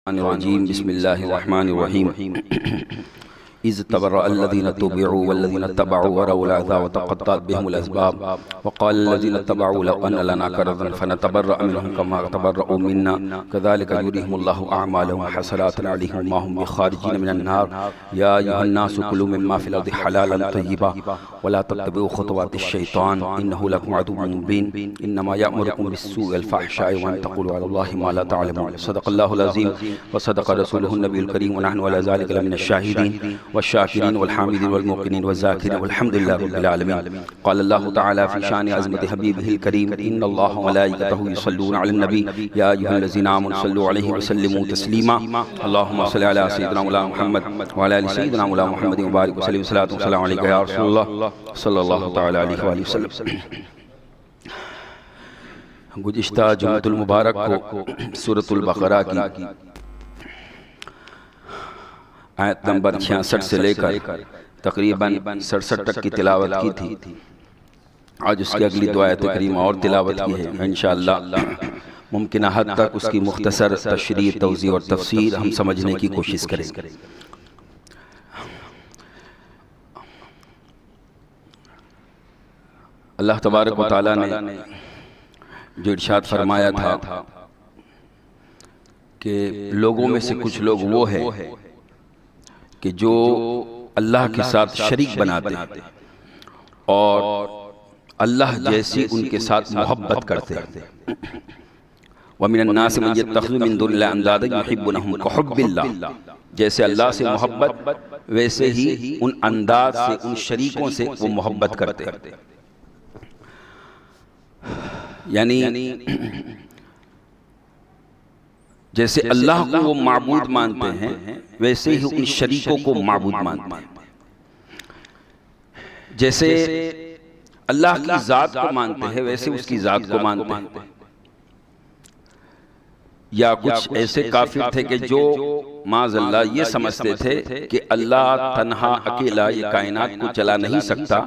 बिस्मिल्लाहिर्रहमानिर्रहीम इज़ तबर्रअल्लज़ीना तुबिऊ वल्लज़ीना तबऊ वरअल अज़ाब वतक़त्तअत बिहिमुल अस्बाब वक़ाल लज़ीना तबऊ लौ अन्न लना करज़न फनतबर्रअ मिनहुम कमा तबर्रऊ मिन्ना कज़ालिका युरिहिमुल्लाहु अअमालहुम हसरातिन अलैहिम मा हुम बिखारिजीन मिनन नार या अय्युहन्नासु कुलू मिम्मा फ़िल अर्दि हलालन तय्यिबा वला तत्तबिऊ खुतुवातिश शैतान इन्नहु लकुम अदुव्वुम मुबीन इन्नमा यअमुरुकुम बिस्सूइ वल फ़हशाइ व अन तक़ूलू अलल्लाहि मा ला तअलमून सदक़ल्लाहुल अज़ीम व सदक़ रसूलुहुन नबियुल करीम व नहनु अला ज़ालिका लमिनश शाहिदीन वश्शाकिरीन वल्हामिदीन वल्मुक़िनीन वज़्ज़ाकिरीन वल्हम्दुलिल्लाहि रब्बिल आलमीन क़ाल अल्लाहु तआला फ़ी शानि अज़मति हबीबिहिल करीम इन्नल्लाह व मलाइकतहु युसल्लूना अलन नबी या अय्युहल्लज़ीना आमनु सल्लु अलैहि व सल्लिमू तस्लीमा अल्लाहुम्मा सल्लि अला सय्यिदिना मौलाना मुहम्मद व अला आलि सय्यिदिना मौलाना मुहम्मद व बारिक व सल्लिम सलातु व सलाम अलैका या रसूलल्लाह सल्लल्लाहु तआला अलैहि व सल्लम। गुज़िश्ता जुम्मतुल मुबारक को सूरतुल बक़रा की आयत नंबर 66 से लेकर तकरीबन 67 तक की तिलावत की थी। आज उसकी अगली दो आयत करीमा और तिलावत की है। इंशाअल्लाह मुमकिन हद तक उसकी मुख्तसर तशरीह, तौज़ीह और तफसीर हम समझने की कोशिश करेंगे। अल्लाह तबारक व तआला ने जो इरशाद फरमाया था कि लोगों में से कुछ लोग वो है कि जो अल्लाह के साथ शरीक बनाते हैं और अल्लाह जैसी उनके साथ मोहब्बत करते हैं। व मिनन नासि मन यत्तखिज़ु मिन दुनिल्लाहि अंदादन युहिब्बुनहुम कहुब्बिल्लाह, जैसे अल्लाह से मोहब्बत वैसे ही उन अंदाज से, उन शरीकों से वो मोहब्बत करते हैं। यानी जैसे अल्लाह को वो माबूद मानते हैं वैसे ही उन शरीकों को माबूद मानते हैं। जैसे अल्लाह की ज़ात को मानते हैं वैसे उसकी ज़ात को मानते हैं। या कुछ ऐसे काफिर थे कि जो माज़अल्लाह ये समझते थे कि अल्लाह तन्हा अकेला ये कायनात को चला नहीं सकता,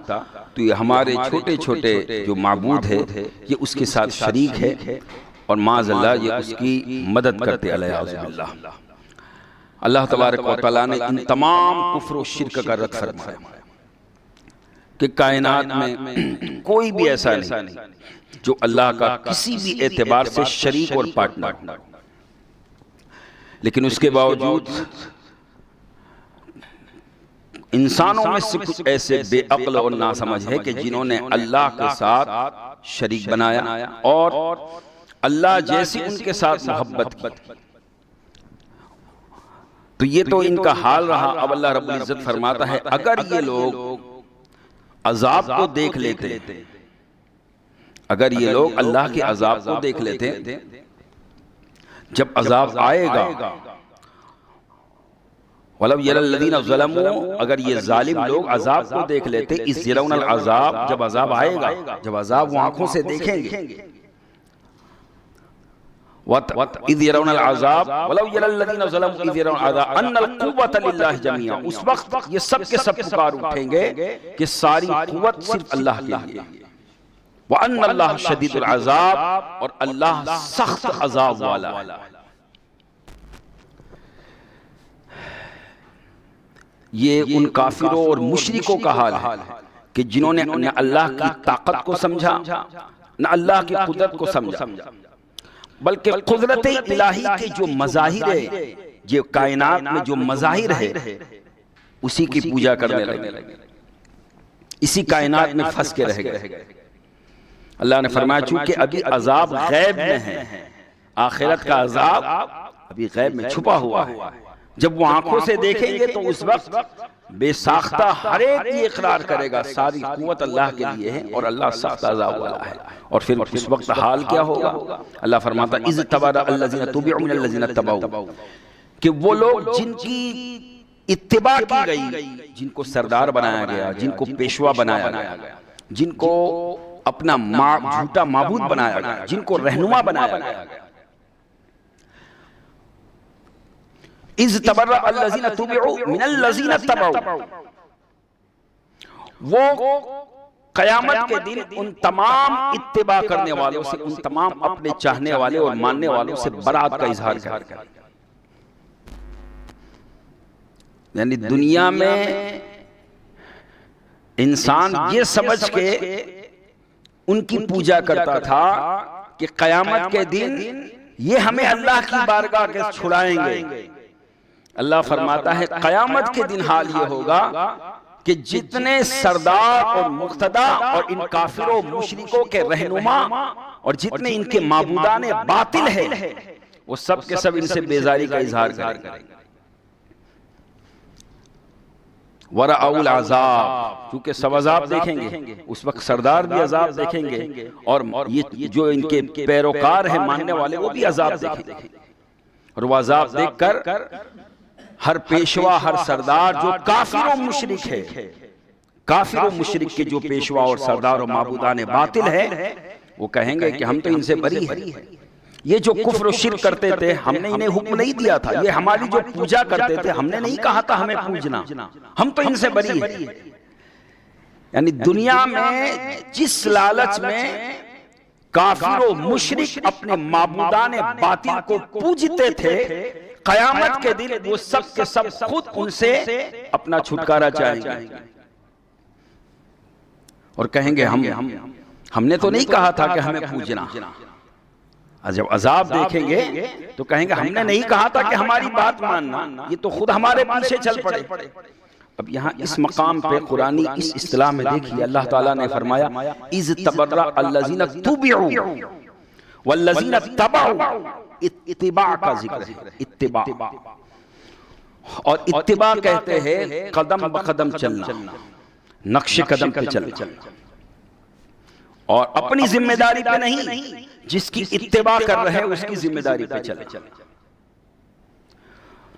तो ये हमारे छोटे छोटे जो माबूद है ये उसके साथ शरीक है और माज़अल्लाह ये उसकी मदद करते। अल्लाह अल्लाह तबारक व तआला ने इन तमाम कुफ्र और शिर्क का रद्द फरमाया कि कायनात में कोई भी ऐसा नहीं जो अल्लाह का किसी भी एतबार से शरीक और पार्टनर हो। लेकिन उसके बावजूद इंसानों में से कुछ ऐसे बेअक्ल और नासमझ है कि जिन्होंने अल्लाह के साथ शरीक बनाया और अल्लाह जैसी उनके साथ मोहब्बत की। तो ये तो इनका हाल रहा। अब अल्लाह रब्बुल इज्जत फरमाता है अगर ये लोग अजाब को देख लेते, अगर ये लोग अल्लाह के अजाब को देख लेते, जब अजाब आएगा, वलब यरल्लज़ीना ज़लमू, अगर ये जालिम लोग अजाब को देख लेते, इस यरौनल अजाब, जब अजाब आएगा, जब अजाब वो आंखों से देखेंगे, इज़ यरौनल अजाब वलब यरल्लज़ीना ज़लमू इज़ यरौनल अजाब अन्नल कुव्वत लिल्लाहि जमीआ, उस वक्त ये सब के सब पुकार उठेंगे कि सारी कुव्वत सिर्फ अल्लाह के लिए। व अन्नल्लाह शदीदुल अज़ाब, और अल्लाह सख्त अज़ाब वाला है। ये उन काफिरों और मुशरिकों का हाल है कि जिन्होंने न अल्लाह की ताकत को समझा, न अल्लाह की कुदरत को समझा, बल्कि कुदरत इलाही के जो मज़ाहिर है, जो कायनात में जो मज़ाहिर है, उसी की पूजा करने लगे, इसी कायनात में फंस के रह गए। अल्लाह ने फरमाया चूंकि अभी अजाब गैब में है, आखिरत का अजाब अभी गैब में छुपा हुआ है, जब वो आंखों से देखेंगे तो उस वक्त बेसाख्ता हर एक ये इकरार करेगा सारी कुव्वत अल्लाह के लिए है और अल्लाह सख्त अजाब वाला है। और फिर उस वक्त हाल क्या होगा? अल्लाह फरमाता इज़ तबर्रअल्लज़ीना तुबिऊ मिनल्लज़ीना तबऊ, कि वो लोग जिनकी इत्तिबा की गई, जिनको सरदार बनाया गया, जिनको पेशवा बनाया गया, जिनको अपना झूठा माबूद बनाया गया, जिनको रहनुमा बनाया गया, इज़ तबर्रअल्लज़ीना तुबिऊ मिनल्लज़ीना तबऊ, वो क़यामत के दिन उन तमाम इत्तिबा करने वालों से, उन तमाम अपने चाहने वाले और मानने वालों से बरात का इजहार करेगा। यानी दुनिया में इंसान ये समझ के उनकी पूजा करता था कि कयामत के दिन ये हमें अल्लाह की बारगाह के छुड़ाएंगे। अल्लाह फरमाता है कयामत के दिन हाल ये होगा कि जितने सरदार और मुक्तदा और इन काफिरों मुशरिकों के रहनुमा और जितने इनके माबूदान बातिल है वो सब के सब इनसे बेजारी का इजहार करेंगे। वराउल अज़ाब, क्योंकि सब अज़ाब देखेंगे, उस वक्त सरदार भी अज़ाब देखेंगे और ये जो इनके पैरोकार हैं मानने वाले वो भी अज़ाब देखेंगे। और वो अज़ाब देखकर हर पेशवा, हर सरदार जो काफिर और मुशरिक है, काफिर और मुशरिक के जो पेशवा और सरदार और माबूदान बातिल है, वो कहेंगे कि हम तो इनसे बरी है। ये जो कुफ्र और शिर्क करते थे हमने इन्हें हुक्म नहीं दिया था, ये हमारी जो पूजा करते थे हमने नहीं कहा था हमें पूजना, हम तो इनसे बरी है। यानी दुनिया में जिस लालच में काफिर और मुशरिक अपने माबूदान बातिल को पूजते थे, कयामत के दिन वो सब के सब खुद उनसे अपना छुटकारा चाहेंगे और कहेंगे हमने तो नहीं कहा था कि हमें पूजना। जब अजाब देखेंगे तो कहेंगे हमने नहीं कहा था कि हमारी बात मानना, ये तो खुद हमारे पीछे चल पड़े। अब यहाँ इस मकाम पे कुरानी इस इस्तिलाह में देखिए अल्लाह ताला ने फरमाया इज़ तबर्रा अल्लज़ीना तुबिउ वल्लज़ीना तबउ। इत्तिबा का जिक्र है, इत्तिबा। और इत्तिबा कहते हैं कदम बकदम चलना, नक्शे कदम पे चलना, और अपनी जिम्मेदारी पे नहीं, जिसकी इत्तिबा कर रहे हैं उसकी जिम्मेदारी पे चले।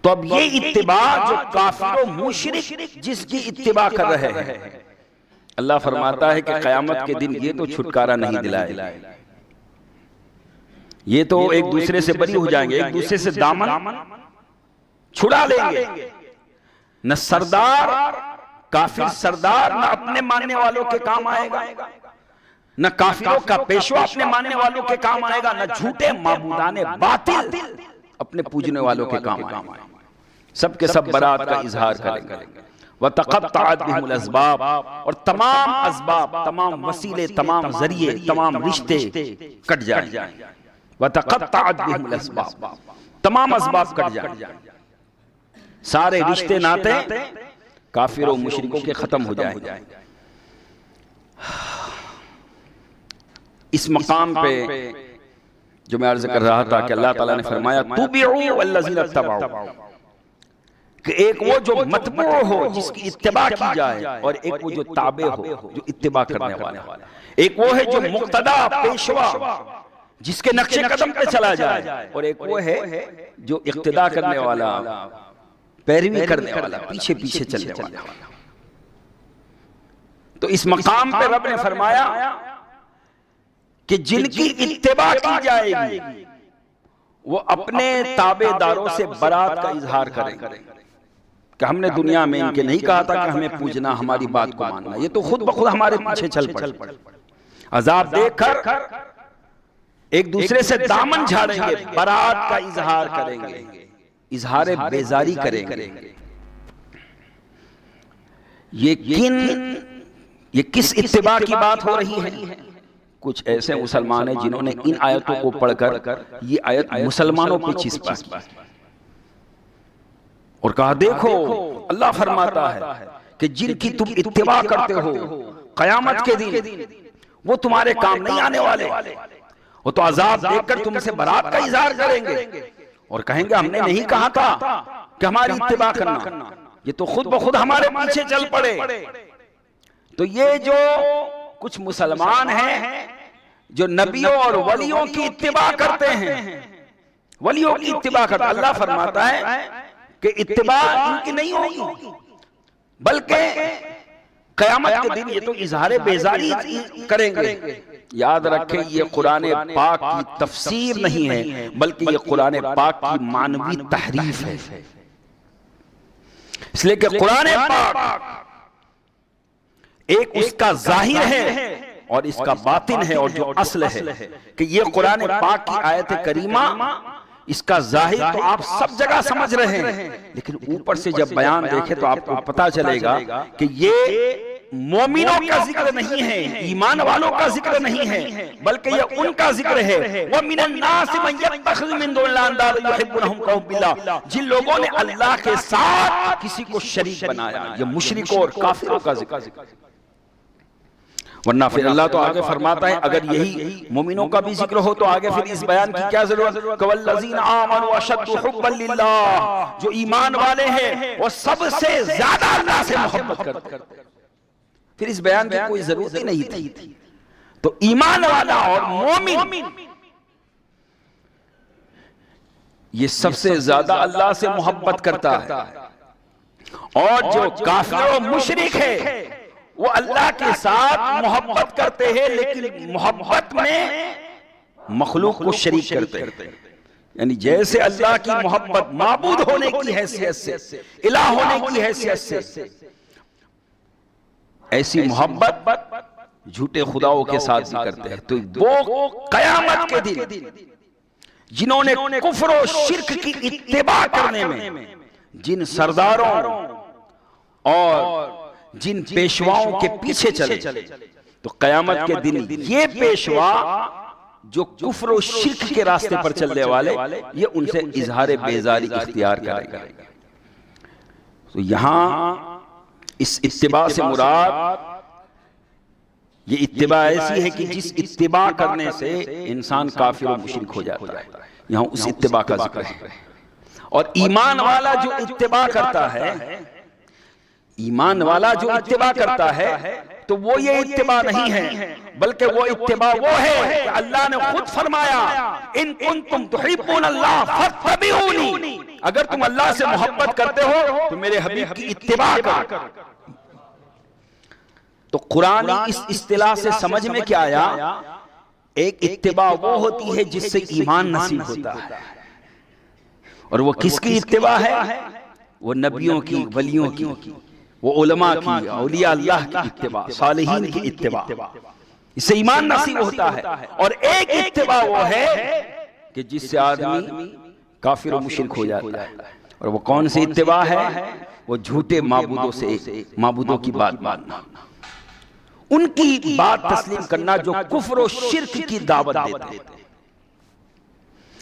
तो अब ये इत्तिबा जो काफिर मुशरिक जिसकी इत्तिबा कर रहे हैं, अल्लाह फरमाता है कि कयामत के दिन ये तो छुटकारा नहीं दिलाए, ये तो एक दूसरे से बरी हो जाएंगे, एक दूसरे से दामन छुड़ा लेंगे। न सरदार, काफिर सरदार न अपने मानने वालों के काम आएगा, न काफिरों का पेशवा अपने मानने वालों के काम आएगा, न झूठे माबूदाने बातिल अपने पूजने वालों के काम आएगा। सबके सब बरात का इजहार करेंगे। वतक़त्तअत बिहिमुल अस्बाब, और तमाम असबाब, तमाम वसीले, तमाम जरिए, तमाम रिश्ते कट जाएंगे। वतक़त्तअत बिहिमुल अस्बाब, तमाम असबाब कट जाएंगे, सारे रिश्ते नाते काफिरों मुशरिकों के खत्म हो जाएंगे। इस मकाम पे जो मैं अर्ज कर रहा था कि अल्लाह ताला ने फरमाया तुबिउ वल्लज़ीना तबउ, कि एक वो जो मतबू हो जिसकी इत्तिबा की जाए, और एक वो जो ताबे हो जो इत्तिबा करने वाला। एक वो है जो मुक्तदा पेशवा जिसके नक्शे कदम पे चला जाए, और एक वो है जो इक्तिदा करने वाला, पैरवी करने वाला, पीछे पीछे चलने वाला। तो इस मकाम पे रब ने फरमाया कि जिनकी इत्तिबा की जाएगी वो अपने ताबेदारों से बरात का इजहार करेंगे कि हमने दुनिया में इनके नहीं कहा था कि हमें पूजना, हमारी बात को मानना, ये तो खुद ब खुद हमारे पीछे चल पड़े। अजाब देखकर एक दूसरे से दामन झाड़ेंगे, बरात का इजहार करेंगे, इजहार बेजारी करेंगे। ये किस इत्तिबा की बात हो रही है? कुछ ऐसे मुसलमान हैं जिन्होंने इन आयतों को पढ़कर ये आयत मुसलमानों पे चिपका और कहा देखो अल्लाह फरमाता है कि जिनकी तुम इत्तिबा करते हो कयामत के दिन वो तुम्हारे काम नहीं आने वाले, वो तो अजाब देखकर तुमसे बरात का इजहार करेंगे और कहेंगे हमने नहीं कहा था कि हमारी इत्तिबा करना, ये तो खुद ब खुद हमारे पीछे चल पड़े। तो ये जो कुछ मुसलमान हैं जो नबियों और वलियों की इत्तिबा करते हैं, वलियों की इत्तिबा करते, अल्लाह फरमाता है कि इत्तिबा इनकी नहीं होगी, बल्कि क़यामत के दिन ये तो इजहार बेजारी करेंगे। याद रखें ये कुरान पाक की तफसीर नहीं है, बल्कि ये कुरान पाक की मानवी तहरीफ है। इसलिए कि कुरान पाक एक उसका जाहिर है और इसका बातिन है, और जो असल है कि ये कुरान पाक की आयत करीमा इसका जाहिर तो आप सब जगह समझ रहे हैं, लेकिन ऊपर से जब बयान देखे तो आपको पता चलेगा कि ये मोमिनों का जिक्र नहीं है, ईमान वालों का जिक्र नहीं है, बल्कि ये उनका जिक्र है। वो मिनन नास मन यत्तखिज़ मिन दुनिल्लाहि अंदादा युहिब्बुनहुम कहुब्बिल्लाह, जिन लोगों ने अल्लाह के साथ किसी को शरीक बनाया, ये मुशरिकों और काफिरों का जिक्र। वरना फिर अल्लाह तो आगे फरमाता है, अगर यही मोमिनों का भी जिक्र हो तो आगे फिर इस बयान की क्या जरूरत। वल्लज़ीना आमनू अशद्दु हुब्बन लिल्लाह, जो ईमान वाले हैं वो सबसे ज्यादा अल्लाह से मोहब्बत करते हैं। फिर इस बयान की कोई जरूरत ही नहीं थी। तो ईमान वाला और मोमिन ये सबसे ज्यादा अल्लाह से मोहब्बत करता है, और जो काफिर और मुशरिक है वो अल्लाह के साथ मोहब्बत करते हैं, लेकिन मोहब्बत में मखलूक को शरीक करते हैं। यानी जैसे अल्लाह की मोहब्बत माबूद होने की हैसियत से, इलाह होने की हैसियत से, ऐसी मोहब्बत झूठे खुदाओं के साथ भी करते हैं। तो वो कयामत के दिन जिन्होंने कुफ्र और शिर्क की इत्तिबा करने में जिन सरदारों और जिन पेशवाओं के पीछे चले, तो कयामत के दिन ये पेशवा जो कुफ्र और शिर्क के रास्ते पर चलने वाले, ये उनसे इजहार बेजारी इख्तियार करेगा। तो यहां इस इत्तिबा से मुराद ये इत्तिबा ऐसी है कि जिस इत्तिबा करने से इंसान काफिर और मुशरिक हो जाता है, यहां उस इत्तिबा का जिक्र है। और ईमान वाला जो इत्तिबा करता है, ईमान वाला जो इत्तिबा करता है, तो वो ये इत्तिबा नहीं है, बल्कि वो इत्तिबा वो है कि अल्लाह ने खुद फरमाया, इन कुंतुम तुहिब्बूनल्लाह फत्तबिऊनी, अगर तुम अल्लाह से मोहब्बत करते हो तो मेरे हबीब की इत्तिबा करो। तो कुरान इस इस्तिलाह से समझ में क्या आया, एक इत्तिबा वो होती है जिससे ईमान नसीब होता है, और वो किसकी इत्तिबा है? वो नबियों की, वलियों की, वो उलमा की, औलिया अल्लाह की इत्तिबा, सालिहीन की इत्तिबा, इससे ईमान नसीब होता है। और एक इत्तिबा वो है कि जिससे आदमी काफिर और मुशरिक हो जाता है। और वो कौन सी इत्तिबा है? वो झूठे माबूदों से, माबूदों की बात मानना, उनकी बात तस्लीम करना जो कुफ्र और शिर्क की दावत देते हैं।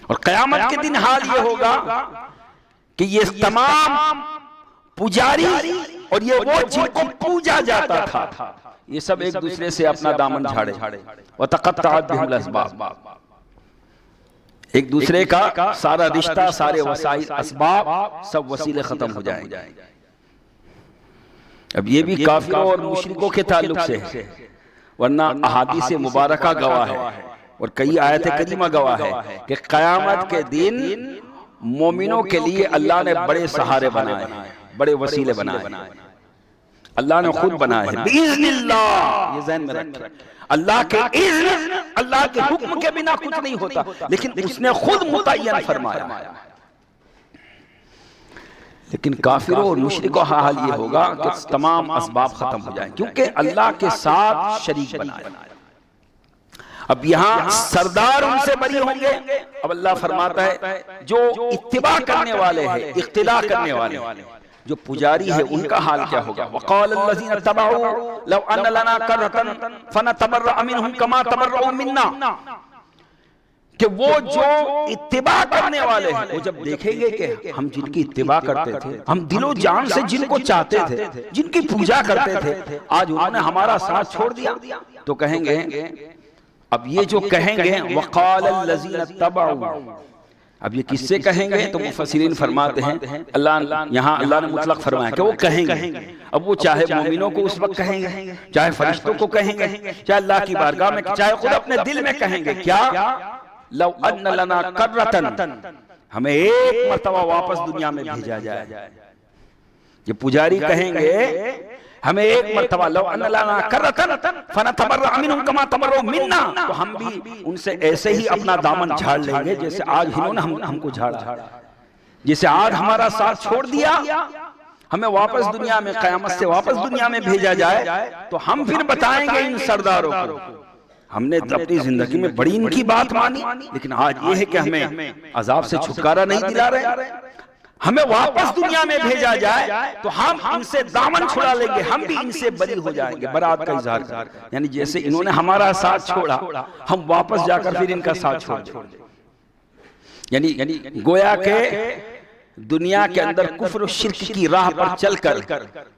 और कयामत के दिन हाल ये होगा कि ये तमाम पुजारी और ये वो जिनको पूजा जाता था, ये सब एक दूसरे से अपना दामन झाड़े, व तक़त्तअत बिहुल अस्बाब, एक दूसरे का सारा रिश्ता, सारे वसाइल, असबाब, सब वसीले खत्म हो जाएंगे। अब ये भी काफिरों और मुशरिकों के ताल्लुक से है, वरना अहादीस मुबारका गवाह है और कई आयत करीमा गवाह है कि कयामत के दिन मोमिनों के लिए अल्लाह ने बड़े सहारे बनाए, बड़े वसीले बनाए, अल्लाह ने खुद बनाए हैं बिइज़्निल्लाह। ये ज़हन में रखें, अल्लाह के इज़्न, अल्लाह के हुक्म के बिना कुछ नहीं होता, लेकिन उसने खुद मुतय्यन फरमाया। लेकिन काफिरों और मुशरिकों का हाल ये होगा कि तमाम असबाब खत्म हो जाएंगे, क्योंकि अल्लाह के साथ शरीक बनाए। अब यहाँ सरदार उनसे बरी होंगे। अब अल्लाह फरमाता है जो इत्तिबा करने वाले हैं, इख्तिला करने वाले, जो पुजारी है, उनका हाल क्या होगा? वक़ाल अल्लज़ीना तबअू लौ अन्न लना करतन फनतबर्रअ मिनहुम कमा तबर्रअू मिन्ना, कि वो जो इत्तिबा करने वाले हैं, वो जब देखेंगे कि हम जिनकी इत्तिबा करते थे, हम दिलो जान से जिनको चाहते थे, जिनकी पूजा करते थे, आज उन्होंने हमारा साथ छोड़ दिया, तो कहेंगे, अब ये जो कहेंगे वक़ाल अल्लज़ीना तबअू, अब ये किससे कहेंगे? तो मुफस्सिरीन फरमाते हैं अल्लाह, यहाँ अल्लाह ने मुतलक फरमाया कि वो कहेंगे। अब वो चाहे मोमिनों को उस वक्त कहेंगे, चाहे फरिश्तों को कहेंगे, चाहे अल्लाह की बारगाह में, चाहे खुद अपने दिल में कहेंगे, क्या लौ अन्न लना कर्रतन, हमें एक मर्तबा वापस दुनिया में भेजा जाए। ये पुजारी कहेंगे हमें एक मर्तबा लौ अन्न लना कर्रतन फनतबर्रअ मिनहुम कमा तबर्रअू मिन्ना, तो हम भी उनसे ऐसे ही अपना दामन झाड़ लेंगे जैसे आज इन्होंने हमको झाड़ा, जैसे आज हमारा साथ छोड़ दिया, हमें वापस दुनिया में, कयामत से वापस दुनिया में भेजा जाए, तो हम फिर बताएंगे इन सरदारों को हमने तो अपनी जिंदगी में बड़ी इनकी बात मानी, लेकिन आज ये है कि हमें अजाब से छुटकारा नहीं दिला रहे। हमें वापस दुनिया में भेजा जाए तो हम इनसे दामन छुड़ा लेंगे, हम भी इनसे बरी हो जाएंगे। बरात का इजहार कर, यानी जैसे इन्होंने हमारा साथ छोड़ा, हम वापस जाकर फिर इनका साथ छोड़ दें। यानी गोया के दुनिया के अंदर कुफ्र और शिर्क की राह पर चलकर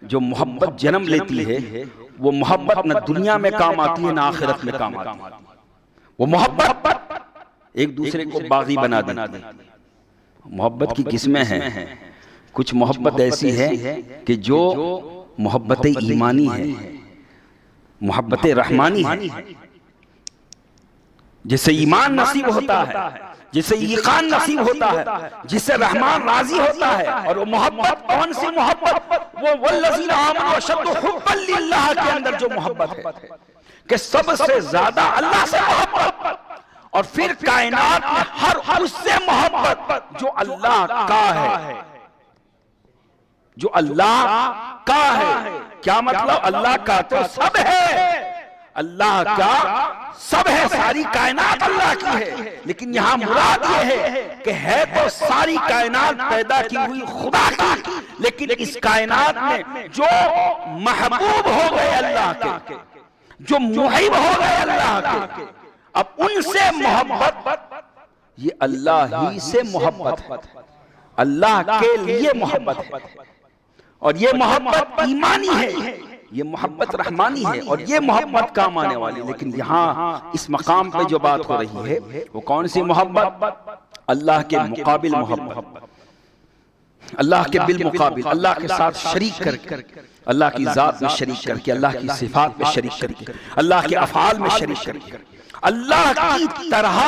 जो मोहब्बत जन्म लेती है, वो मोहब्बत न दुनिया में काम आती है, न आखिरत में काम आती है। वो मोहब्बत एक दूसरे को बागी बना देती है। मोहब्बत की किस्में हैं। कुछ मोहब्बत ऐसी है कि जो मोहब्बत ईमानी है, मोहब्बत रहमानी है, जिससे ईमान नसीब होता है, जिससे ईकान नसीब होता है, जिससे रहमान राजी होता है। और वो मोहब्बत कौन सी मोहब्बत? वो वल्लज़ीना आमनू अशद्दु हुब्बन लिल्लाह के अंदर जो मोहब्बत है कि सबसे ज्यादा अल्लाह से मोहब्बत, और फिर कायनात में हर उससे मोहब्बत जो अल्लाह का है, जो अल्लाह का है। क्या मतलब? अल्लाह का तो सब है, अल्लाह का सब है, सारी कायनात अल्लाह की है, लेकिन यहां मुराद ये है कि है तो सारी कायनात पैदा की हुई खुदा की, लेकिन इस कायनात में जो महबूब हो गए अल्लाह के, जो मुहिब हो गए अल्लाह के, अब उनसे मोहब्बत, ये अल्लाह ही से मोहब्बत है, अल्लाह के लिए मोहब्बत है। और ये मोहब्बत ईमानी है, ये मोहब्बत रहमानी है, और ये मोहब्बत काम आने वाली। लेकिन यहाँ इस मकाम पे जो बात हो रही है वो कौन सी मोहब्बत? अल्लाह के मुकाबिल मोहब्बत, अल्लाह के बिल मुकाबिल, अल्लाह के साथ शरीक करके, अल्लाह की जात में शरीक करके, अल्लाह की सिफात में शरीक करके, अल्लाह के अफआल में शरीक करके, अल्लाह की तरह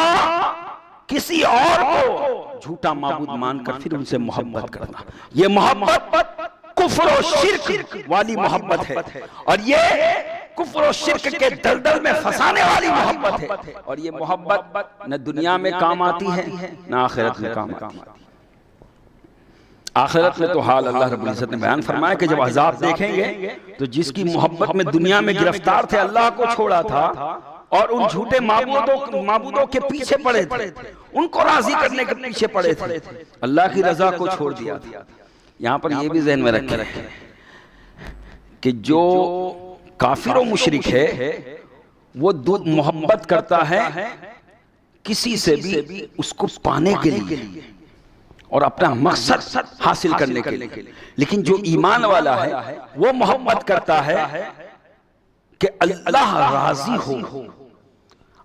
किसी और को झूठा माबूद मानकर फिर उनसे मोहब्बत करना, ये मोहब्बत कुफ्र और शिर्क वाली मोहब्बत है। और ये कुफ्र और शिर्क के दलदल में फंसाने वाली मोहब्बत है। और ये मोहब्बत न दुनिया में काम आती है, न आखिरत में काम आती है। आखिरत में तो हाल अल्लाह रब्बुल इज्जत ने बयान फरमाया कि जब अज़ाब देखेंगे तो जिसकी मोहब्बत में दुनिया में गिरफ्तार थे, अल्लाह को छोड़ा था और उन झूठे माबूदों के पीछे पड़े थे, उनको राजी करने के पीछे पड़े थे, अल्लाह की रजा को छोड़ दिया था। यहां पर यह भी ज़हन में रखें कि जो काफिर और मुशरिक है वो मोहब्बत करता है किसी से भी उसको पाने के लिए और अपना मकसद हासिल करने के लिए। लेकिन जो ईमान वाला है वो मोहब्बत करता है कि अल्लाह राजी हो,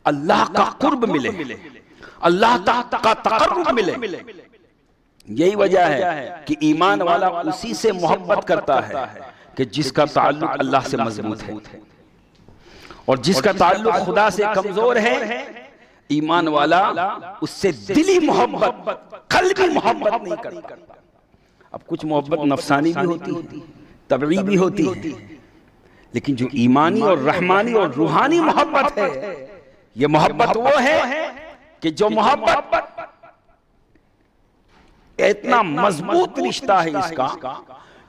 अल्लाह का कुर्ब मिले, अल्लाह का तकर्रुब मिले। यही वजह है कि ईमान वाला उसी से मोहब्बत करता है कि जिसका ताल्लुक अल्लाह से मजबूत है, और जिसका ताल्लुक खुदा से कमजोर है, ईमान वाला उससे दिली मोहब्बत, कल्बी मोहब्बत नहीं करता। अब कुछ मोहब्बत नफसानी भी होती है, तबई भी होती है, लेकिन जो ईमानी और रहमानी और रूहानी मोहब्बत है, ये मोहब्बत वो है कि जो मोहब्बत इतना मजबूत रिश्ता है इसका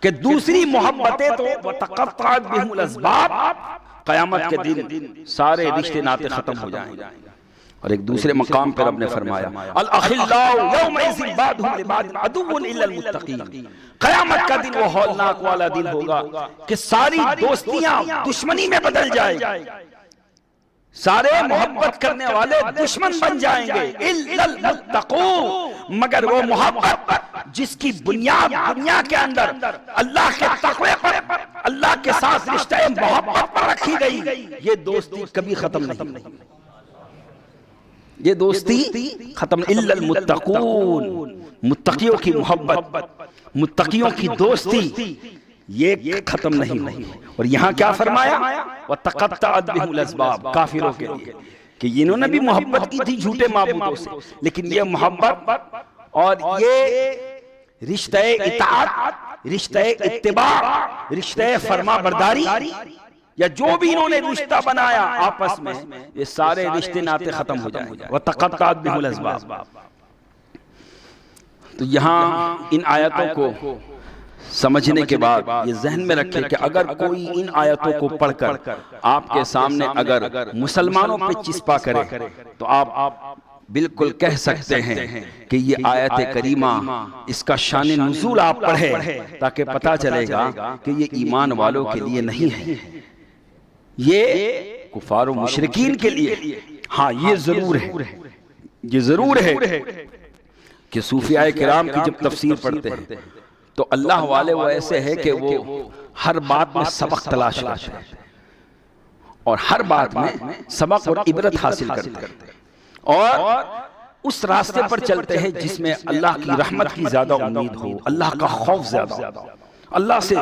कि दूसरी मोहब्बतें तो तक़त्तअत बिहुमुल अस्बाब, क़यामत के दिन सारे रिश्ते नाते खत्म हो जाएंगे। और एक दूसरे मकाम पर रब ने फरमाया अल अखिल्लाउ यौमइज़िन बादुहुम लिबादिन अदुव्वुन इल्लल मुत्तक़ीन। क़यामत का दिन वो हौलनाक वाला दिन होगा कि सारी दोस्तियां दुश्मनी में बदल जाएगी, सारे मोहब्बत करने वाले दुश्मन बन जाएंगे, इल्लल मुत्तक़ून, मगर वो मोहब्बत जिसकी बुनियाद दुनिया के अंदर अल्लाह के तक़वे पर, अल्लाह के साथ रिश्ते मोहब्बत पर रखी गई, ये दोस्ती कभी खत्म नहीं, ये दोस्ती खत्म। इल्लल मुत्तक़ून, मुत्तक़ियों की मोहब्बत, मुत्तक़ियों की दोस्ती ये खत्म नहीं हुई। और यहाँ क्या फरमाया? व तक़त्तअत बिहुमुल अस्बाब, काफिरों के लिए कि इन्होंने भी मोहब्बत की थी झूठे माबूदों से, लेकिन ये मोहब्बत और ये रिश्ते इताअत, रिश्ते इत्तिबा, रिश्ते फरमा बरदारी, या जो भी इन्होंने रिश्ता बनाया आपस में, ये सारे रिश्ते नाते खत्म हो जाएंगे। व तक़त्तअत बिहुमुल अस्बाब। तो यहाँ इन आयतों को समझने के बाद ये जहन में रखें कि अगर कोई इन आयतों को पढ़कर आपके सामने अगर मुसलमानों पे चिस्पा करे तो आप बिल्कुल कह सकते हैं कि ये आयत करीमा, इसका शान नुज़ूल आप पढ़े ताकि पता चलेगा कि ये ईमान वालों के लिए नहीं है, ये कुफार और मुशरिकीन के लिए। हाँ, ये जरूर है, ये जरूर है कि सूफियाए किराम की जब तफसीर पढ़ते हैं तो अल्लाह वाले वो ऐसे है कि वो हर बात में सबक तलाश करते हैं और हर बात में सबक और इबरत हासिल करते हैं और उस रास्ते पर चलते हैं जिसमें अल्लाह की रहमत की ज्यादा उम्मीद हो, अल्लाह का खौफ ज्यादा, अल्लाह से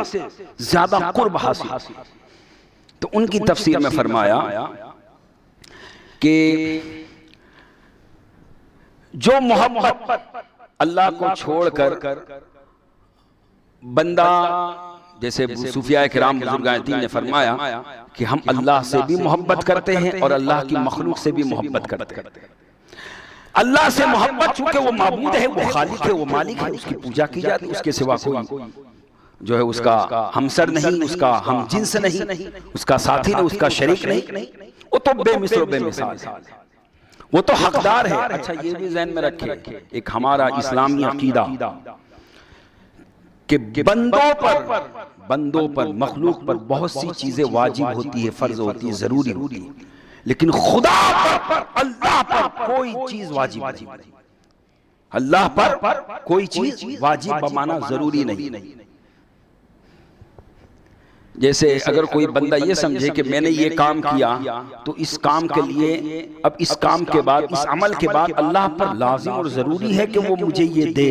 ज्यादा कुर्ब हासिल। तो उनकी तफसीर में फरमाया कि जो मोहब्बत अल्लाह को छोड़कर बंदा, जैसे सूफिया किराम बुजुर्ग ने फरमाया कि हम अल्लाह से भी मोहब्बत करते हैं और अल्लाह की मखलूक से भी मोहब्बत करते हैं। अल्लाह से मोहब्बत चूंकि वो माबूद है, वो खालिक है, वो मालिक है, उसकी पूजा की जाती है, उसके सिवा कोई जो है उसका हमसर नहीं, उसका हम जिन्स नहीं, उसका साथी नहीं, उसका शरीक नहीं, वो तो बेमिसल बेमिसाल है, वो तो हकदार है। अच्छा, ये भी ज़हन में रखें, एक हमारा इस्लामी अकीदा कि बंदों पर मखलूक पर बहुत सी चीजें वाजिब होती है, फर्ज होती है, जरूरी होती है, लेकिन खुदा पर, अल्लाह पर कोई चीज वाजिब नहीं। अल्लाह पर कोई चीज वाजिब बमाना जरूरी नहीं। जैसे अगर कोई बंदा ये समझे कि मैंने ये काम किया तो इस काम के लिए, अब इस काम के बाद, इस अमल के बाद अल्लाह पर लाजिम और जरूरी है कि वो मुझे ये दे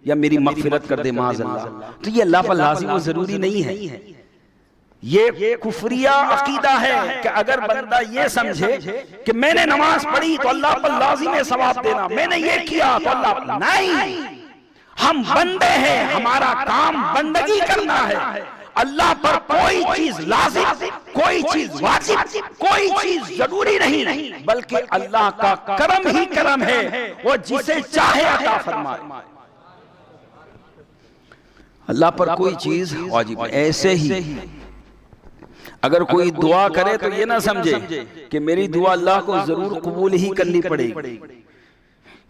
या मेरी मगफिरत कर दे माज़अल्लाह, तो ये अल्लाह पर लाजिम और जरूरी नहीं है। ये कुफरिया अकीदा है कि अगर बंदा ये समझे कि मैंने नमाज पढ़ी तो अल्लाह पर लाजिम है सवाब देना, मैंने ये किया तो अल्लाह पर नहीं। हम बंदे हैं, हमारा काम बंदगी करना है। अल्लाह पर कोई चीज लाजिम, कोई चीज वाजिब, कोई चीज जरूरी नहीं, बल्कि अल्लाह का करम ही करम है, वो जिसे चाहे अता फरमाए। अल्लाह पर कोई चीज वाजिब। ऐसे ही अगर कोई दुआ करे तो ये ना समझे कि मेरी दुआ अल्लाह को जरूर कबूल ही करनी पड़ेगी,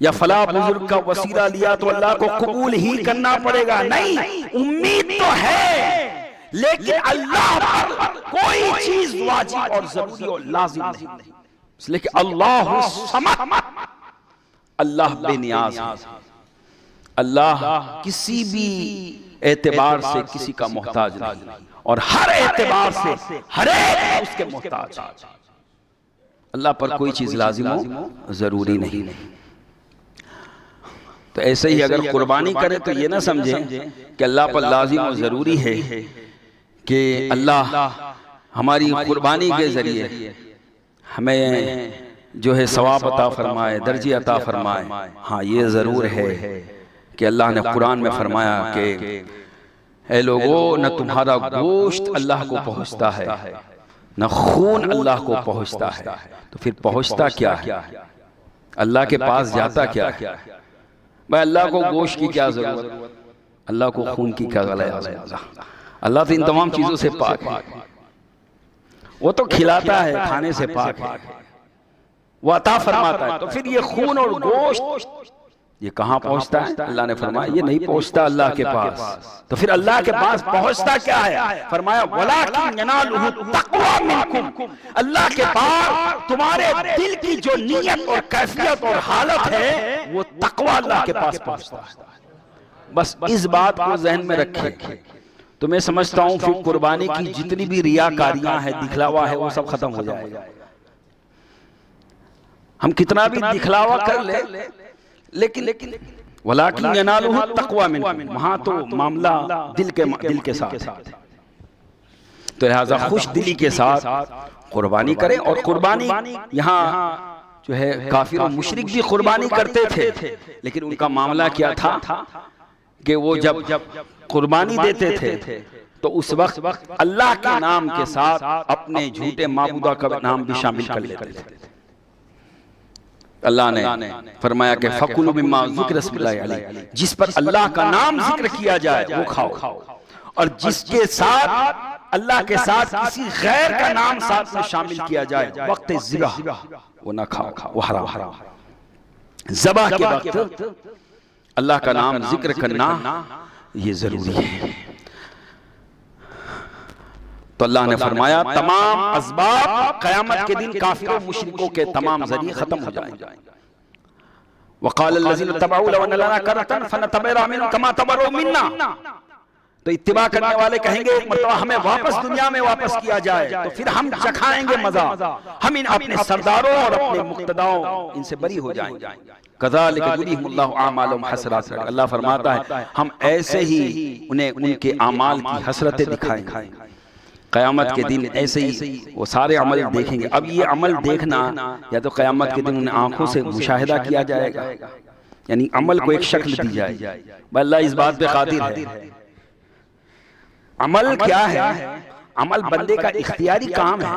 या फला बुजुर्ग का वसीला लिया तो अल्लाह को कबूल ही करना पड़ेगा। नहीं, उम्मीद तो है, लेकिन अल्लाह पर कोई चीज वाजिब और जरूरी और लाजिम नहीं, इसलिए कि अल्लाह समद, अल्लाह बेनियाज है। अल्लाह किसी भी एतबार से किसी का मोहताज नहीं, और हर एतबार से हर एक उसके मोहताज। अल्लाह पर कोई चीज लाजिम हो जरूरी नहीं। तो ऐसे ही अगर कुर्बानी करे तो ये ना समझे कि अल्लाह पर लाजिम और जरूरी है कि अल्लाह हमारी कुर्बानी के जरिए हमें जो है सवाब अता फरमाए, दर्जे अता फरमाए। हाँ, ये जरूर है कि अल्लाह ने कुरान में फरमाया कि ऐ लोगों, न तुम्हारा गोश्त अल्लाह को पहुंचता है, न खून अल्लाह को पहुंचता है, तो फिर पहुंचता क्या है? अल्लाह के पास जाता क्या है? भाई, अल्लाह को गोश्त की क्या जरूरत, अल्लाह को खून की क्या गलत? अल्लाह तो इन तमाम चीजों से पाक है, वो तो खिलाता है, खाने से पाक है, वो अता फरमाता है। तो फिर ये खून और गोश्त ये कहां पहुंचता है? अल्लाह ने फरमाया ये नहीं पहुंचता अल्लाह के पास। तो फिर अल्लाह के पास पहुंचता क्या है? फरमाया वलाकिन यनालुहु तक़वा मिनकुम, अल्लाह के पास तुम्हारे दिल की जो नियत और कैफियत और हालत है वो तक़वा अल्लाह के पास पहुंचता है। बस इस बात को जहन में रखें तो मैं समझता हूं फिर कुर्बानी की जितनी भी रियाकारियां हैं, दिखलावा है, वो सब खत्म हो जाएगा। हम कितना भी दिखलावा कर ले, लेकिन वलाकिन यनालुहु तक़वा मिनकुम, वहां तो मामला दिल के साथ है। तो लिहाजा खुश दिली के साथ कुर्बानी करें। और कुर्बानी यहाँ जो है काफिर और मुशरिक भी कुर्बानी करते थे, लेकिन उनका मामला क्या था कि वो जब कुर्बानी देते थे तो उस वक्त अल्लाह के नाम के साथ अपने झूठे माबूदा का नाम भी शामिल कर लेते थे। अल्लाह ने फरमाया कि फकुलू मिम्मा ज़ुकिर रसूलुल्लाह अलैहि, जिस पर अल्लाह का नाम जिक्र किया जाए वो खाओ। और जिसके साथ अल्लाह के साथ किसी गैर का नाम साथ में शामिल किया जाए, वक्त ज़िबह वो ना खाओ, वो हराम। ज़बह के वक्त अल्लाह का नाम जिक्र करना ये जरूरी है। तो अल्लाह ने फरमाया तमाम असबाब क़यामत के दिन काफिरों मुशरिकों के तमाम जरिए खत्म हो जाएंगे। वक़ाल लज़ीना तबअू लौ अन्न लना करतन फनतबरा मिनहुम कमा तबरू मिन्ना, तो इत्तिबा करने वाले कहेंगे एक मरतबा हमें वापस दुनिया में वापस किया जाए तो फिर हम चखाएंगे मजा, हम इन अपने सरदारों और अपने मुक्तदाओं इनसे बरी हो जाएंगे। कज़ालिका युरीहिमुल्लाहु आमालहुम हसरात, अल्लाह फरमाता है हम ऐसे ही उन्हें उनके आमाल की हसरतें दिखाएंगे। क़यामत के दिन ऐसे ही वो सारे अमल देखेंगे। अब ये अमल देखना या तो क़यामत के दिन उन्हें आंखों से मुशाहिदा किया जाएगा, यानी अमल को एक शक्ल दी जाएगी। अल्लाह इस बात पे कादिर है। अमल क्या है? अमल बंदे का इख्तियारी काम है।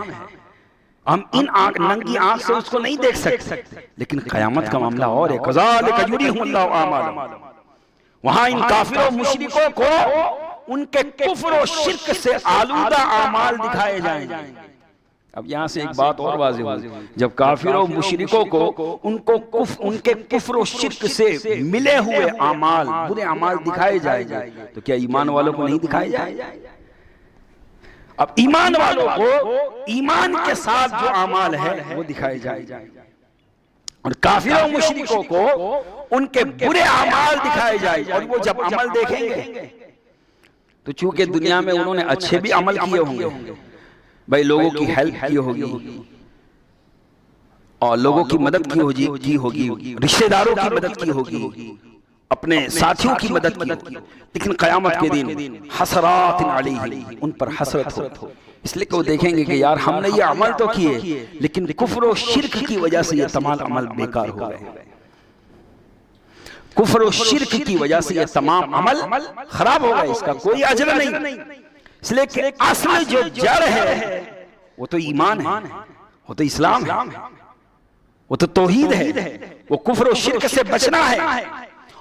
हम इन नंगी आंख से उसको नहीं देख सकते, लेकिन क़यामत का मामला और है। कज़ालिका युरीहिमुल्लाहु आमालहुम, वहां इन काफिरों मुशरिकों को उनके कुफ्र और शिर्क से आलूदा आमाल दिखाए जाएंगे। अब यहाँ से एक बात और वाज़ेह हुई, जब काफिरों मुशरिकों को उनके कुफ्र और शिर्क से मिले हुए आमाल, बुरे आमाल दिखाए जाएंगे, तो क्या ईमान वालों को नहीं दिखाए जाएंगे? अब ईमान वालों को ईमान के साथ जो आमाल है वो दिखाए जाएंगे, और काफिरों मुशरिकों को उनके बुरे आमाल दिखाए जाएंगे। और वो जब अमल देखेंगे तो चूंकि दुनिया में उन्होंने अच्छे भी अमल किए होंगे, भाई लोगों की हेल्प की होगी और लोगों की मदद की होगी, रिश्तेदारों की मदद की होगी, अपने साथियों की मदद की होगी, लेकिन क़यामत के दिन हसरात अलैहिम, उन पर हसरत हो। इसलिए वो देखेंगे कि यार हमने ये अमल तो किए, लेकिन कुफ्र और शिर्क की वजह से ये तमाम अमल बेकार हो गए। कुफ्र और शिर्क की वजह से ये तमाम अमल खराब हो गए, इसका कोई अजर नहीं। इसलिए कि असल जो जड़ है वो तो ईमान है, वो तो इस्लाम है, वो तो तौहीद है, वो कुफ्र और शिर्क से बचना है।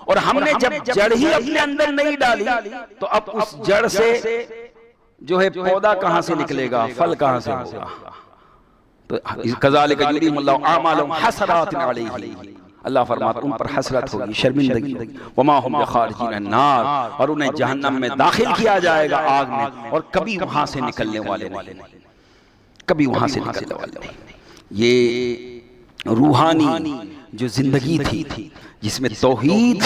और हमने जब जड़ ही अपने अंदर नहीं डाली तो अब उस जड़ से जो है पौधा कहां से निकलेगा, फल कहां से होगा? तो कज़ालिका युरीहिमुल्लाहु आमालहुम हसरात अलैहिम, अल्लाह फरमाता उन पर हसरत होगी, शर्मिंदगी, वमा हुम बिखारिजीन अन्नार, और उन्हें जहन्नम में दाखिल किया जाएगा, आग में, और कभी वहां से निकलने वाले नहीं, कभी वहां से निकलने वाले नहीं। ये रूहानी जो जिंदगी थी जिसमें तौहीद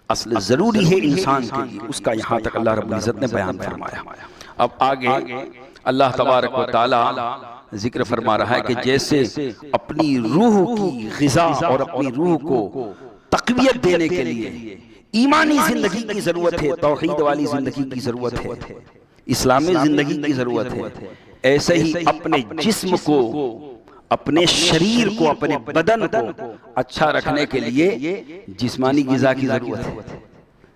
असल जरूरी है इंसान के लिए, उसका यहाँ तक अल्लाह रब्बुल इज्जत ने बयान फरमाया। अब आगे अल्लाह तबारक व तआला जिक्र फरमा रहा है कि जैसे अपनी रूह की ग़िज़ा और अपनी रूह को तक़वियत देने के लिए ईमानी जिंदगी की जरूरत है, तौहीद वाली जिंदगी की जरूरत है, इस्लामी जिंदगी की जरूरत है, ऐसे ही अपने जिस्म को, अपने शरीर को, अपने बदन को अच्छा रखने के लिए जिस्मानी ग़िज़ा की जरूरत है,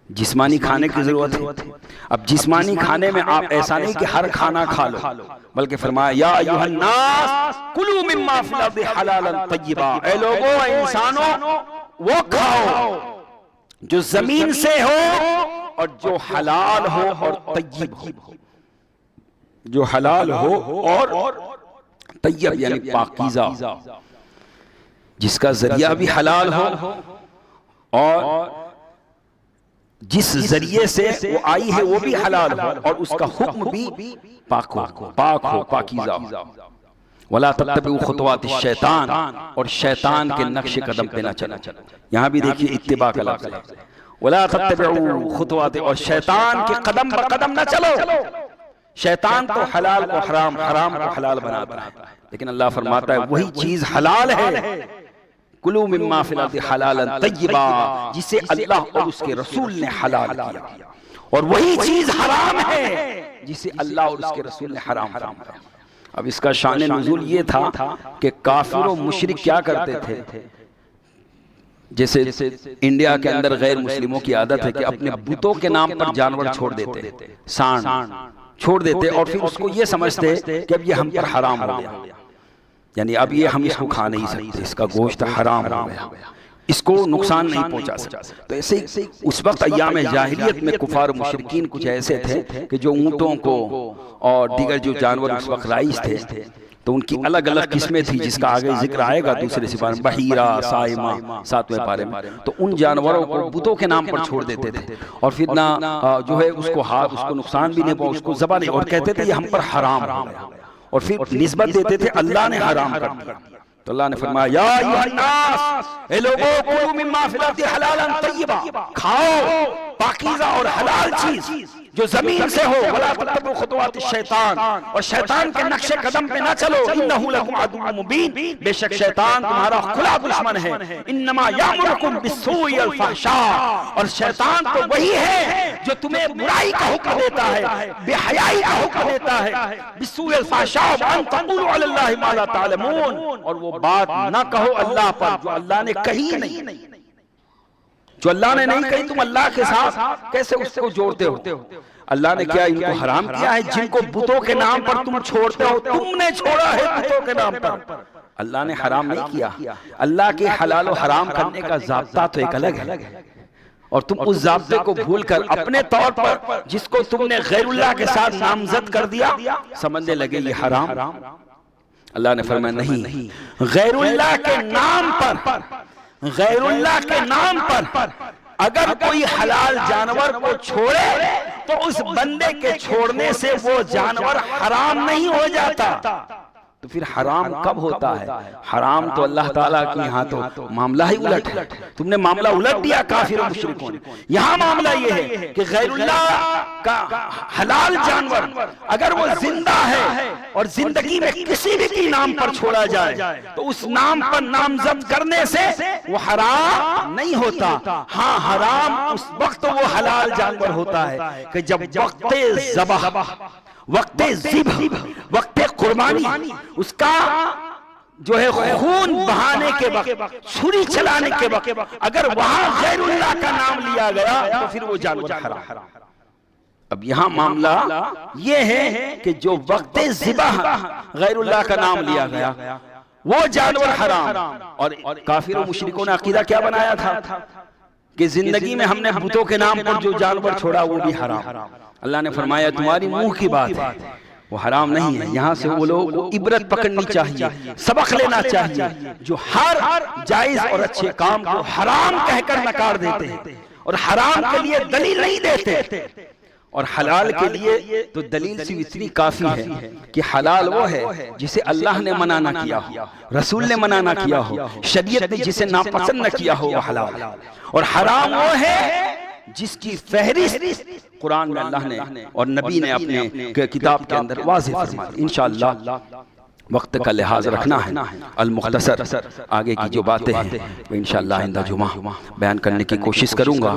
जिस्मानी खाने की जरूरत है। अब जिस्मानी खाने में आप ऐसा नहीं कि हर खाना खा लो, बल्कि फरमाया या अय्युहन नास कुलू मिम्मा फिल अर्दि हलालन तय्यिबा, ऐ लोगों, ऐ इंसानों, वो खाओ जो जमीन से हो और जो हलाल हो और तय्यब हो, जो हलाल हो और तय्यब यानी पाकीज़ा, जिसका जरिया भी हलाल हो और जिस जरिए से वो आई है वो भी हलाल हो और उसका हुक्म भी पाक हो, पाकीज़ा हो। वला तत्तबिउ खुतवाति शैतान, और शैतान के नक्शे कदम पे ना चलो। यहाँ भी देखिए इत्तिबा का लफ्ज़ है, वला तत्तबिउ खुतवाति, और शैतान के कदम पर कदम ना चलो। शैतान तो हलाल को हराम, हराम को हलाल बनाता है, लेकिन अल्लाह फरमाता है वही चीज हलाल है, कुलू मिम्मा फिल अर्दि हलालन तय्यिबा, जिसे अल्लाह और उसके रसूल ने हलाल किया, और वही चीज हराम है जिसे अल्लाह और उसके रसूल ने हराम किया। अब इसका शान नुज़ूल ये था कि काफिर और मुशरिक क्या करते थे, जैसे इंडिया के अंदर गैर मुस्लिमों की आदत है कि अपने बुतों के नाम पर जानवर छोड़ देते, सांड छोड़ देते, और फिर उसको ये समझते कि अब ये हम पर हराम हो गया, यानी अब ये हम इसको खा नहीं सकते, इसका गोश्त हराम हो गया। इसको नुकसान नहीं पहुंचा सकता। तो ऐसे ही उस वक्त अय्याम जाहिलियत में कुफार मुशरिकीन कुछ ऐसे थे कि जो ऊंटों को और दीगर जो जानवर उस वक्त राइज थे, तो उनकी अलग अलग किस्में थी, जिसका आगे जिक्र आएगा दूसरे सिपारे में, बहीरा, साइमा 7वें पारे में। तो उन जानवरों को बुतों के नाम पर छोड़ देते थे और फिर ना जो है उसको नुकसान भी नहीं पहुंचा, उसको ज़बह नहीं, और कहते थे ये हम पर हराम हो गया, और फिर निस्बत देते थे अल्लाह ने हराम कर दिया। तो अल्लाह ने फरमाया या अय्युहन्नास, ए लोगों, कुलू मिम्मा फिल अर्दि हलालन तय्यबा, खाओ पाकीज़ा और हलाल चीज जो जमीन से हो, वला तत्तबू खुतवात शैतान, और शैतान के नक्शे कदम पे ना चलो, इन्नहु लकुम अदुव्वुम मुबीन, बेशक शैतान तुम्हारा खुला दुश्मन है। इन्नमा यामुरुकुम बिस्सूइ वल फहशा, और शैतान तो वही है जो तुम्हें बुराई का हुक्म देता है, बेहयाई का हुक्म देता है, बिस्सूइ वल फहशा व अन तक़ूलू अलल्लाहि मा ला तअलमून, और वो बात ना कहो अल्लाह पर जो अल्लाह ने कही नहीं। जो अल्लाह ने नहीं कही तुम अल्लाह के साथ कैसे उसको जोड़ते हो? अल्लाह ने क्या इनको हराम किया है? जिनको बुतों के नाम पर तुम छोड़ते हो, तुमने छोड़ा है बुतों के नाम पर। अल्लाह ने हराम नहीं किया। अल्लाह के हलाल और हराम करने का ज़ाब्ता तो एक अलग है, और तुम उस ज़ाब्ते को भूलकर अपने तौर पर जिसको तुमने गैरुल्लाह के साथ नामजद कर दिया, समझने लगे ये हराम। अल्लाह ने फरमाया नहीं, गैरुल्लाह के नाम पर, गैरुल्लाह के नाम पर अगर कोई हलाल जानवर को छोड़े तो उस बंदे के छोड़ने से वो जानवर हराम नहीं हो जाता। तो फिर हराम कब होता है? हराम तो अल्लाह ताला के यहाँ तो मामला ही उलट है। तुमने मामला उलट दिया काफिर और मुशरिकों ने। यहाँ मामला ये है कि गैरुल्लाह का हलाल जानवर अगर वो जिंदा है और जिंदगी में किसी भी के नाम पर छोड़ा जाए तो उस नाम पर नामजद करने से वो हराम नहीं होता। हाँ, हराम उस वक्त वो हलाल जानवर होता है कि जब वक्ते ज़बह, वक्ते ज़िब्ह, वक्ते कुर्बानी, उसका जो है खून बहाने के वक्त, छुरी चलाने के वक्त अगर वहां गैरुल्लाह का नाम लिया गया तो फिर वो जानवर हराम। अब यहाँ मामला ये है कि जो वक्ते ज़िब्ह गैरुल्लाह का नाम लिया गया वो जानवर हराम। और काफिर और मुशरिकों ने अकीदा क्या बनाया था कि जिंदगी में हमने बुतों के नाम पर जो जानवर छोड़ा वो भी हराम। अल्लाह ने फरमाया तुम्हारी मुंह की बात है, वो हराम नहीं है। यहाँ से वो लोग को इबरत पकड़नी चाहिए, सबक लेना चाहिए। जो हर जायज और अच्छे काम को हराम कहकर नकार देते हैं और हराम के लिए दलील नहीं देते, और हलाल के लिए तो दलील सिर्फ इतनी काफी है कि हलाल वो है जिसे अल्लाह ने मना ना किया हो, रसूल ने मना ना किया हो, शरीयत ने जिसे नापसंद न किया हो वो हलाल। और हराम वो है जिसकी फहरिस्त कुरान में अल्लाह ने और नबी ने अपने किताब के अंदर वाज़ेह फरमा दी। इंशाअल्लाह वक्त का लिहाज रखना है। अल मुख्तसर आगे की जो बातें हैं वो इंशाअल्लाह इंदा जुमा बयान करने की कोशिश करूंगा।